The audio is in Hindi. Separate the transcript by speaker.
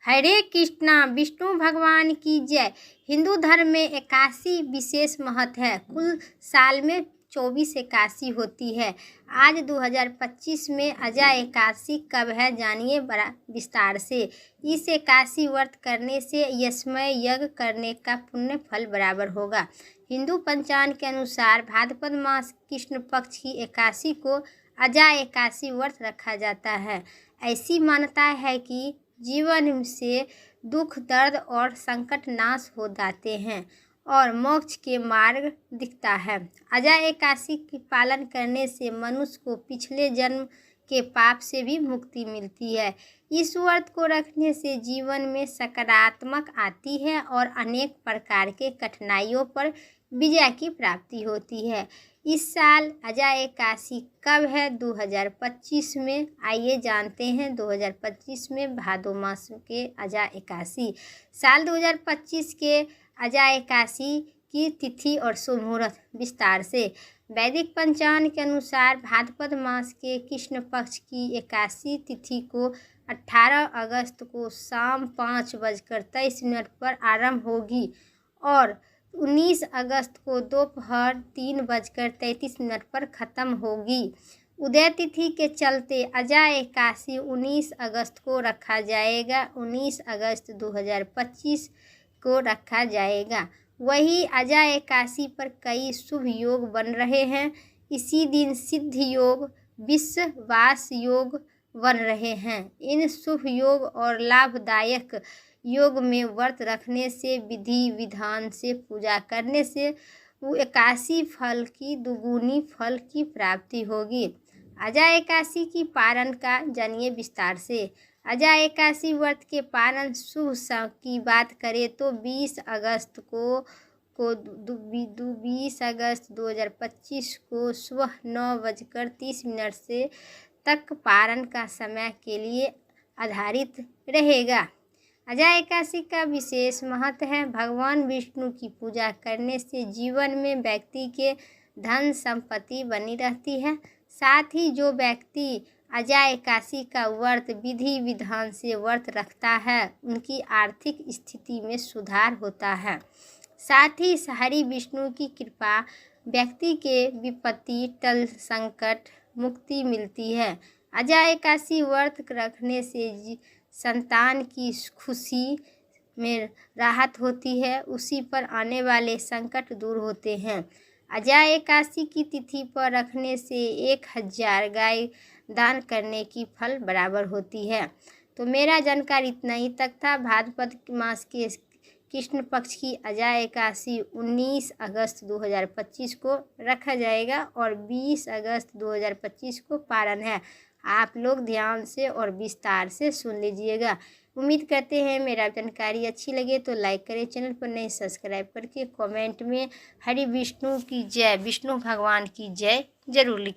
Speaker 1: हरे कृष्णा, विष्णु भगवान की जय। हिंदू धर्म में एकादशी विशेष महत्व है। कुल साल में 24 एकादशी होती है। आज 2025 में अजा एकादशी कब है, जानिए बड़ा विस्तार से। इस एकादशी व्रत करने से यशमय यज्ञ करने का पुण्य फल बराबर होगा। हिंदू पंचांग के अनुसार भाद्रपद मास कृष्ण पक्ष की एकादशी को अजा एकादशी व्रत रखा जाता है। ऐसी मान्यता है कि जीवन से दुख, दर्द और संकट नाश हो जाते हैं और मोक्ष के मार्ग दिखता है। अजा एकादशी की पालन करने से मनुष्य को पिछले जन्म के पाप से भी मुक्ति मिलती है। इस व्रत को रखने से जीवन में सकारात्मक आती है और अनेक प्रकार के कठिनाइयों पर विजय की प्राप्ति होती है। इस साल अजा एकादशी कब है 2025 में, आइए जानते हैं। 2025 में भादो मास के अजा एकादशी। साल 2025 के अजा एकादशी की तिथि और शुभ मुहूर्त विस्तार से। वैदिक पंचांग के अनुसार भाद्रपद मास के कृष्ण पक्ष की एकादशी तिथि को 18 अगस्त को शाम 5:23 पर आरंभ होगी और 19 अगस्त को दोपहर 3:33 पर ख़त्म होगी। उदय तिथि के चलते अजा एकादशी 19 अगस्त को रखा जाएगा। 19 अगस्त 2025 को रखा जाएगा। वही अजा एकादशी पर कई शुभ योग बन रहे हैं। इसी दिन सिद्ध योग, विश्वास योग बन रहे हैं। इन शुभ योग और लाभदायक योग में व्रत रखने से, विधि विधान से पूजा करने से वो एकादशी फल की दुगुनी फल की प्राप्ति होगी। अजा एकादशी की पारण का जानिए विस्तार से। अजा एकादशी व्रत के पारण शुभ की बात करें तो 20 अगस्त 2025 को सुबह 9:30 से तक पारण का समय के लिए आधारित रहेगा। अजा एकादशी का विशेष महत्व है। भगवान विष्णु की पूजा करने से जीवन में व्यक्ति के धन संपत्ति बनी रहती है। साथ ही जो व्यक्ति अजा एकादशी का व्रत विधि विधान से व्रत रखता है उनकी आर्थिक स्थिति में सुधार होता है। साथ ही हरि विष्णु की कृपा व्यक्ति के विपत्ति टल, संकट मुक्ति मिलती है। अजा एकादशी व्रत रखने से संतान की खुशी में राहत होती है, उसी पर आने वाले संकट दूर होते हैं। अजा एकादशी की तिथि पर रखने से 1000 गाय दान करने की फल बराबर होती है। तो मेरा जानकारी इतना ही तक था। भाद्रपद मास के कृष्ण पक्ष की अजा एकादशी 19 अगस्त 2025 को रखा जाएगा और 20 अगस्त 2025 को पारण है। आप लोग ध्यान से और विस्तार से सुन लीजिएगा। उम्मीद करते हैं मेरा जानकारी अच्छी लगे तो लाइक करें, चैनल पर नए सब्सक्राइब करके कमेंट में हरि विष्णु की जय, विष्णु भगवान की जय जरूर लिखें।